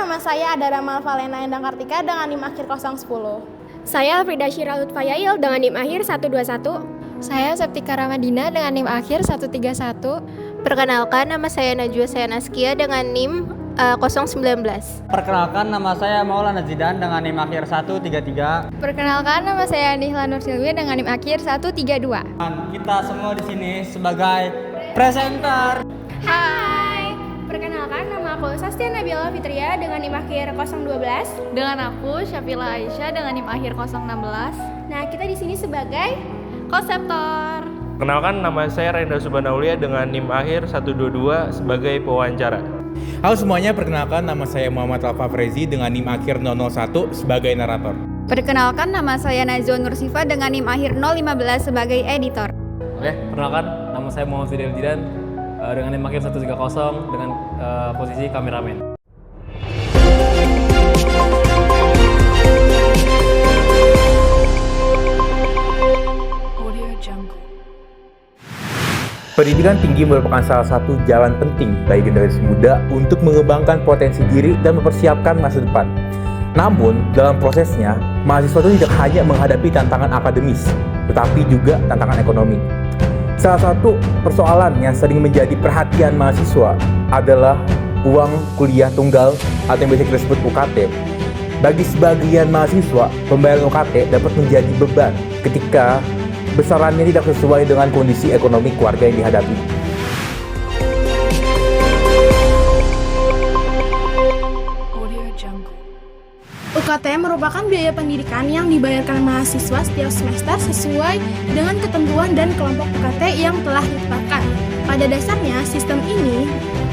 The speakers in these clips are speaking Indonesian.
nama saya Adara Malvalena Endang Kartika dengan NIM akhir 010. Saya Alfrida Syira Lutfayail dengan NIM akhir 121. Saya Septika Ramadina dengan NIM akhir 131. Perkenalkan, nama saya Najwa Sayanaskia dengan NIM 019. Perkenalkan, nama saya Maulana Zidan dengan NIM akhir 133. Perkenalkan, nama saya Nihla Nur Silvi dengan NIM akhir 132. Dan kita semua di sini sebagai presenter. Hai, perkenalkan nama aku Sastia Nabila Fitria dengan NIM akhir 012. Dengan aku Syafila Aisyah dengan NIM akhir 016. Nah, kita di sini sebagai konseptor. Perkenalkan, nama saya Rendra Subhanaulia dengan NIM akhir 122 sebagai pewawancara. Halo semuanya, perkenalkan nama saya Muhammad Alfa Frezi dengan NIM akhir 001 sebagai narator. Perkenalkan, nama saya Nazwa Nursifa dengan NIM akhir 015 sebagai editor. Oke, perkenalkan, nama saya Muhammad Fidel Jidan dengan NIM akhir 130 dengan posisi kameramen. Pendidikan tinggi merupakan salah satu jalan penting bagi generasi muda untuk mengembangkan potensi diri dan mempersiapkan masa depan. Namun, dalam prosesnya, mahasiswa itu tidak hanya menghadapi tantangan akademis, tetapi juga tantangan ekonomi. Salah satu persoalan yang sering menjadi perhatian mahasiswa adalah uang kuliah tunggal atau yang biasa kita sebut UKT. Bagi sebagian mahasiswa, pembayaran UKT dapat menjadi beban ketika besarannya tidak sesuai dengan kondisi ekonomi keluarga yang dihadapi. UKT merupakan biaya pendidikan yang dibayarkan mahasiswa setiap semester sesuai dengan ketentuan dan kelompok UKT yang telah ditetapkan. Pada dasarnya, sistem ini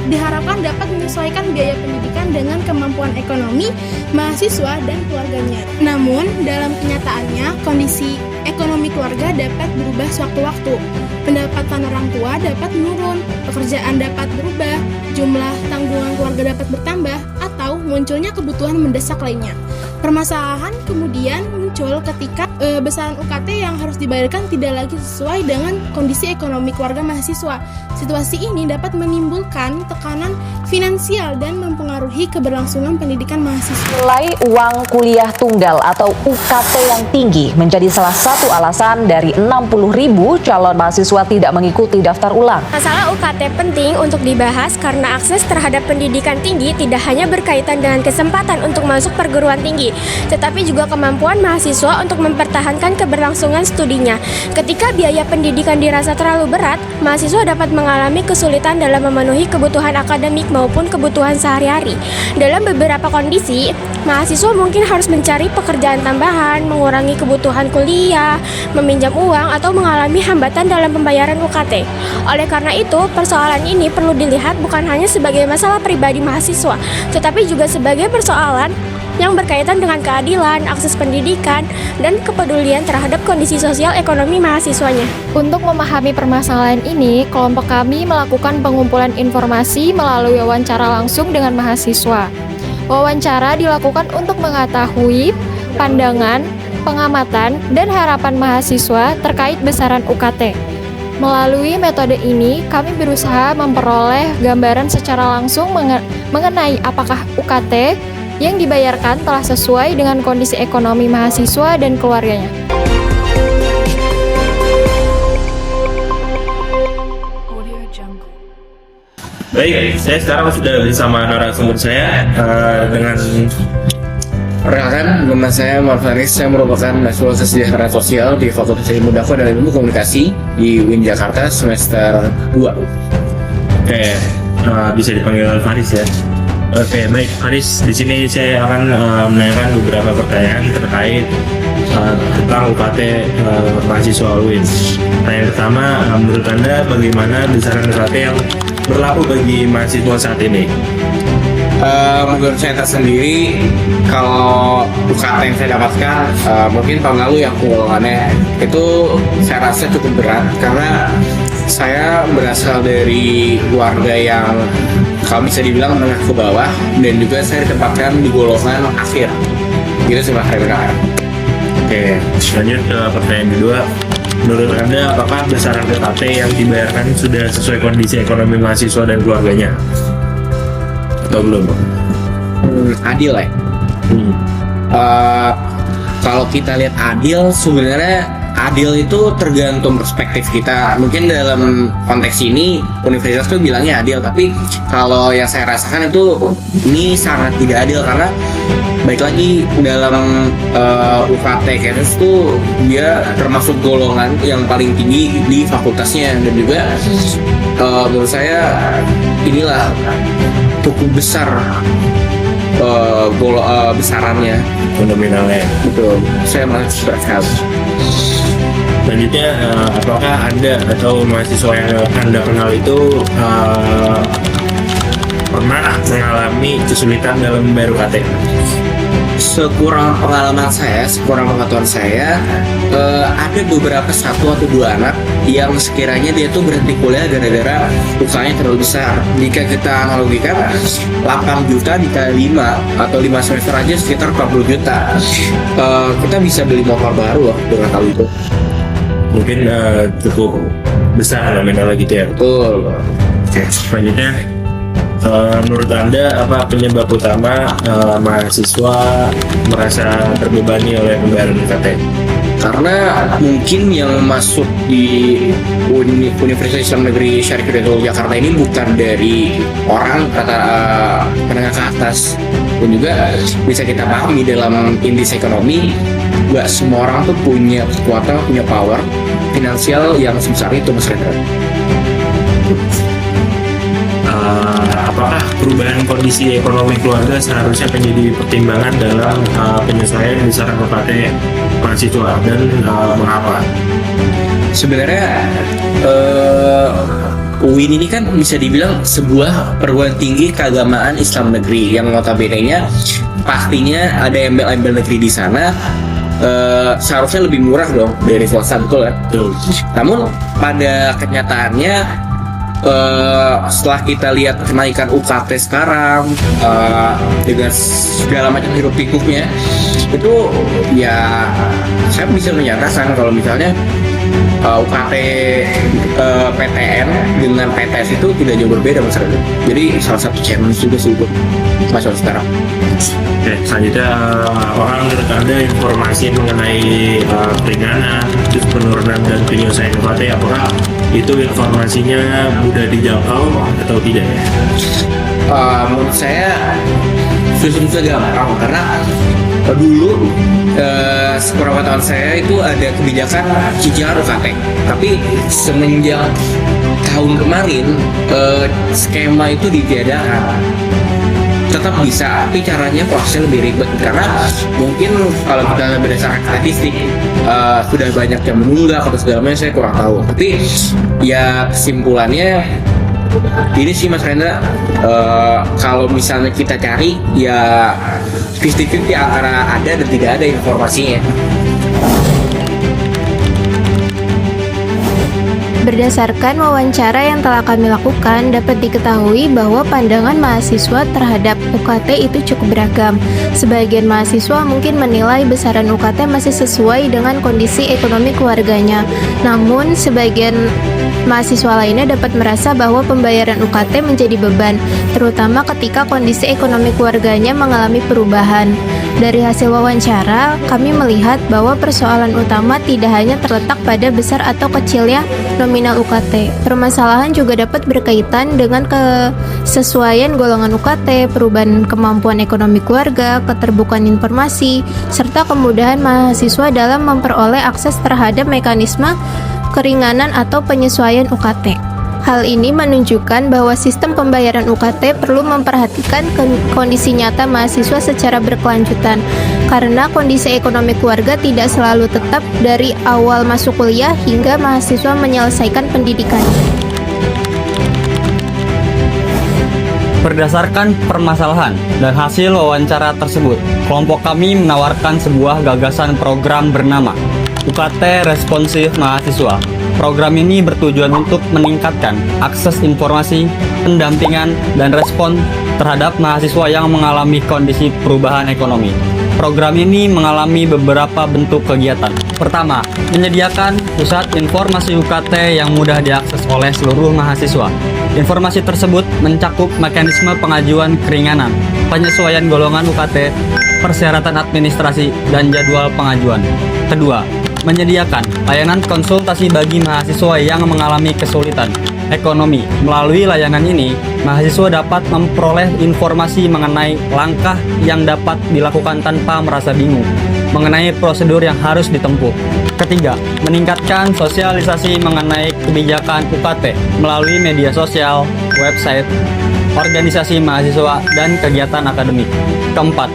diharapkan dapat menyesuaikan biaya pendidikan dengan kemampuan ekonomi mahasiswa dan keluarganya. Namun, dalam kenyataannya, kondisi ekonomi keluarga dapat berubah sewaktu-waktu. Pendapatan orang tua dapat menurun, pekerjaan dapat berubah, jumlah tanggungan keluarga dapat bertambah, atau munculnya kebutuhan mendesak lainnya. Permasalahan kemudian muncul ketika besaran UKT yang harus dibayarkan tidak lagi sesuai dengan kondisi ekonomi keluarga mahasiswa. Situasi ini dapat menimbulkan tekanan finansial dan mempengaruhi keberlangsungan pendidikan mahasiswa. Nilai uang kuliah tunggal atau UKT yang tinggi menjadi salah satu alasan dari 60.000 calon mahasiswa tidak mengikuti daftar ulang. Masalah UKT penting untuk dibahas karena akses terhadap pendidikan tinggi tidak hanya berkaitan dengan kesempatan untuk masuk perguruan tinggi, tetapi juga kemampuan mahasiswa untuk mempertahankan keberlangsungan studinya. Ketika biaya pendidikan dirasa terlalu berat, mahasiswa dapat mengalami kesulitan dalam memenuhi kebutuhan akademik maupun kebutuhan sehari-hari. Dalam beberapa kondisi, mahasiswa mungkin harus mencari pekerjaan tambahan, mengurangi kebutuhan kuliah, meminjam uang, atau mengalami hambatan dalam pembayaran UKT. Oleh karena itu, persoalan ini perlu dilihat bukan hanya sebagai masalah pribadi mahasiswa, tetapi juga sebagai persoalan yang berkaitan dengan keadilan, akses pendidikan, dan kepedulian terhadap kondisi sosial ekonomi mahasiswanya. Untuk memahami permasalahan ini, kelompok kami melakukan pengumpulan informasi melalui wawancara langsung dengan mahasiswa. Wawancara dilakukan untuk mengetahui pandangan, pengamatan, dan harapan mahasiswa terkait besaran UKT. Melalui metode ini, kami berusaha memperoleh gambaran secara langsung mengenai apakah UKT yang dibayarkan telah sesuai dengan kondisi ekonomi mahasiswa dan keluarganya. Baik, saya sekarang sudah bersama narasumber saya dengan perkenalkan, nama saya Marvanis. Saya merupakan mahasiswa sejarah sosial di Fakultas Ilmu Dakwah dan Ilmu Komunikasi di UIN Jakarta semester 2. Oke, bisa dipanggil Faris ya. Oke, baik Faris. Di sini saya akan menanyakan beberapa pertanyaan terkait tentang UKT mahasiswa UIN. Pertanyaan pertama, menurut Anda bagaimana besaran UKT yang berlaku bagi mahasiswa saat ini? Menurut saya tersendiri, kalau UKT yang saya dapatkan mungkin tahun lalu yang keuangannya itu saya rasa cukup berat karena saya berasal dari keluarga yang kalau bisa dibilang menengah ke bawah dan juga saya ditempatkan di golongan akhir. Gitu sih Mas Rebeka. Oke, lanjut ke pertanyaan kedua. Menurut Anda, apakah besaran UKT yang dibayarkan sudah sesuai kondisi ekonomi mahasiswa dan keluarganya? Atau belum? adil ya. Kalau kita lihat adil, sebenarnya adil itu tergantung perspektif kita. Mungkin dalam konteks ini universitas tuh bilangnya adil, tapi kalau yang saya rasakan itu ini sangat tidak adil, karena baik lagi dalam UKT Kansas tuh dia termasuk golongan yang paling tinggi di fakultasnya, dan juga menurut saya inilah cukup besar besarannya, fenomenalnya. betul. Saya merasa sekali. Selanjutnya, apakah Anda atau mahasiswa yang Anda kenal itu pernah mengalami kesulitan dalam membayar UKT? Sekurang pengalaman saya, sekurang pengetahuan saya, ada beberapa 1 atau 2 anak yang sekiranya dia tuh berhenti kuliah gara-gara UKT-nya terlalu besar. Jika kita analogikan 8 juta dikali 5 atau 5 semester aja sekitar 40 juta. Kita bisa beli motor baru loh dengan hal itu. Mungkin cukup besar nominalnya gitu ya. Betul. Oke, selanjutnya, menurut Anda apa penyebab utama mahasiswa merasa terbebani oleh pembayaran UKT? Karena mungkin yang masuk di Universitas Islam Negeri Syarif Hidayatullah Jakarta ini bukan dari orang menengah ke atas, dan juga bisa kita pahami dalam indeks ekonomi, gak semua orang tuh punya kekuatan, punya power finansial yang sebesar itu, Mas Rendra. Apakah perubahan kondisi ekonomi keluarga seharusnya menjadi pertimbangan dalam penyesuaian besaran UKT mahasiswa, dan mengapa? Sebenarnya UIN ini kan bisa dibilang sebuah perguruan tinggi keagamaan Islam negeri yang notabene-nya pastinya ada embel-embel negeri di sana. Seharusnya lebih murah dong dari swasta, betul kan? Namun pada kenyataannya, setelah kita lihat kenaikan UKT sekarang dengan segala macam hiruk pikuknya, itu ya saya bisa menyatakan kalau misalnya UKT PTN dengan PTS itu tidak jauh berbeda, Mas Radu. Jadi salah satu challenge juga sih itu masalah sekarang. Oke, selanjutnya, apakah menurut Anda informasi mengenai keringanan, terus penurunan dan penyelesaian UKT, apakah itu informasinya mudah dijangkau atau tidak? Menurut saya susah gampang, karena dulu sekurang pengetahuan saya itu ada kebijakan cicilan UKT, tapi semenjak tahun kemarin skema itu ditiadakan. Tetap bisa, tapi caranya prosesnya lebih ribet, karena mungkin kalau kita berdasarkan statistik sudah banyak yang menunggak atau segala macam, saya kurang tahu. Tapi ya kesimpulannya ini sih, Mas Rendra, kalau misalnya kita cari ya 50-50 antara ada dan tidak ada informasinya. Berdasarkan wawancara yang telah kami lakukan, dapat diketahui bahwa pandangan mahasiswa terhadap UKT itu cukup beragam. Sebagian mahasiswa mungkin menilai besaran UKT masih sesuai dengan kondisi ekonomi keluarganya. Namun, sebagian mahasiswa lainnya dapat merasa bahwa pembayaran UKT menjadi beban, terutama ketika kondisi ekonomi keluarganya mengalami perubahan. Dari hasil wawancara, kami melihat bahwa persoalan utama tidak hanya terletak pada besar atau kecilnya nominal UKT. Permasalahan juga dapat berkaitan dengan kesesuaian golongan UKT, perubahan kemampuan ekonomi keluarga, keterbukaan informasi, serta kemudahan mahasiswa dalam memperoleh akses terhadap mekanisme keringanan atau penyesuaian UKT. Hal ini menunjukkan bahwa sistem pembayaran UKT perlu memperhatikan kondisi nyata mahasiswa secara berkelanjutan, karena kondisi ekonomi keluarga tidak selalu tetap dari awal masuk kuliah hingga mahasiswa menyelesaikan pendidikannya. Berdasarkan permasalahan dan hasil wawancara tersebut, kelompok kami menawarkan sebuah gagasan program bernama UKT Responsif Mahasiswa. Program ini bertujuan untuk meningkatkan akses informasi, pendampingan, dan respon terhadap mahasiswa yang mengalami kondisi perubahan ekonomi. Program ini mengalami beberapa bentuk kegiatan. Pertama, menyediakan pusat informasi UKT yang mudah diakses oleh seluruh mahasiswa. Informasi tersebut mencakup mekanisme pengajuan keringanan, penyesuaian golongan UKT, persyaratan administrasi, dan jadwal pengajuan. Kedua, menyediakan layanan konsultasi bagi mahasiswa yang mengalami kesulitan ekonomi. Melalui layanan ini, mahasiswa dapat memperoleh informasi mengenai langkah yang dapat dilakukan tanpa merasa bingung mengenai prosedur yang harus ditempuh. Ketiga, meningkatkan sosialisasi mengenai kebijakan UKT melalui media sosial, website, organisasi mahasiswa, dan kegiatan akademik. Keempat,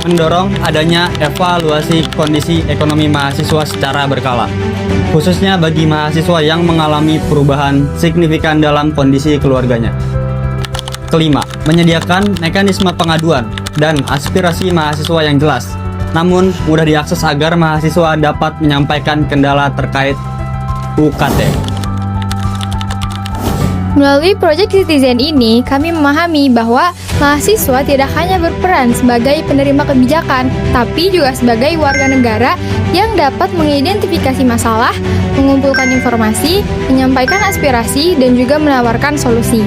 mendorong adanya evaluasi kondisi ekonomi mahasiswa secara berkala, khususnya bagi mahasiswa yang mengalami perubahan signifikan dalam kondisi keluarganya. Kelima, menyediakan mekanisme pengaduan dan aspirasi mahasiswa yang jelas, namun mudah diakses agar mahasiswa dapat menyampaikan kendala terkait UKT. Melalui Project Citizen ini, kami memahami bahwa mahasiswa tidak hanya berperan sebagai penerima kebijakan, tapi juga sebagai warga negara yang dapat mengidentifikasi masalah, mengumpulkan informasi, menyampaikan aspirasi, dan juga menawarkan solusi.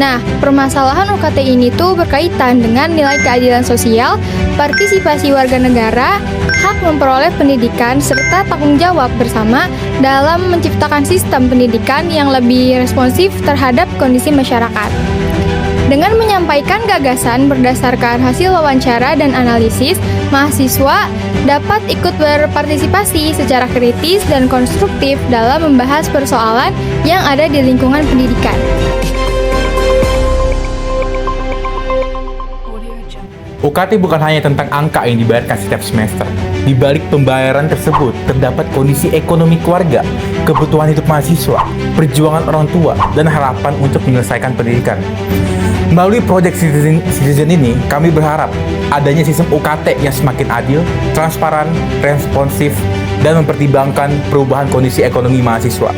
Nah, permasalahan UKT ini tuh berkaitan dengan nilai keadilan sosial, partisipasi warga negara, hak memperoleh pendidikan, serta tanggung jawab bersama dalam menciptakan sistem pendidikan yang lebih responsif terhadap kondisi masyarakat. Dengan menyampaikan gagasan berdasarkan hasil wawancara dan analisis, mahasiswa dapat ikut berpartisipasi secara kritis dan konstruktif dalam membahas persoalan yang ada di lingkungan pendidikan. UKT bukan hanya tentang angka yang dibayarkan setiap semester. Di balik pembayaran tersebut terdapat kondisi ekonomi keluarga, kebutuhan hidup mahasiswa, perjuangan orang tua, dan harapan untuk menyelesaikan pendidikan. Melalui Project Citizen ini, kami berharap adanya sistem UKT yang semakin adil, transparan, responsif, dan mempertimbangkan perubahan kondisi ekonomi mahasiswa.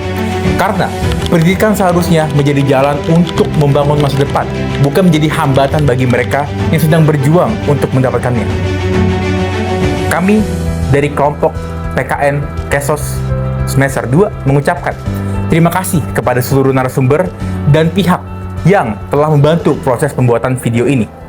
Karena pendidikan seharusnya menjadi jalan untuk membangun masa depan, bukan menjadi hambatan bagi mereka yang sedang berjuang untuk mendapatkannya. Kami dari kelompok PKN Kesos semester 2 mengucapkan terima kasih kepada seluruh narasumber dan pihak yang telah membantu proses pembuatan video ini.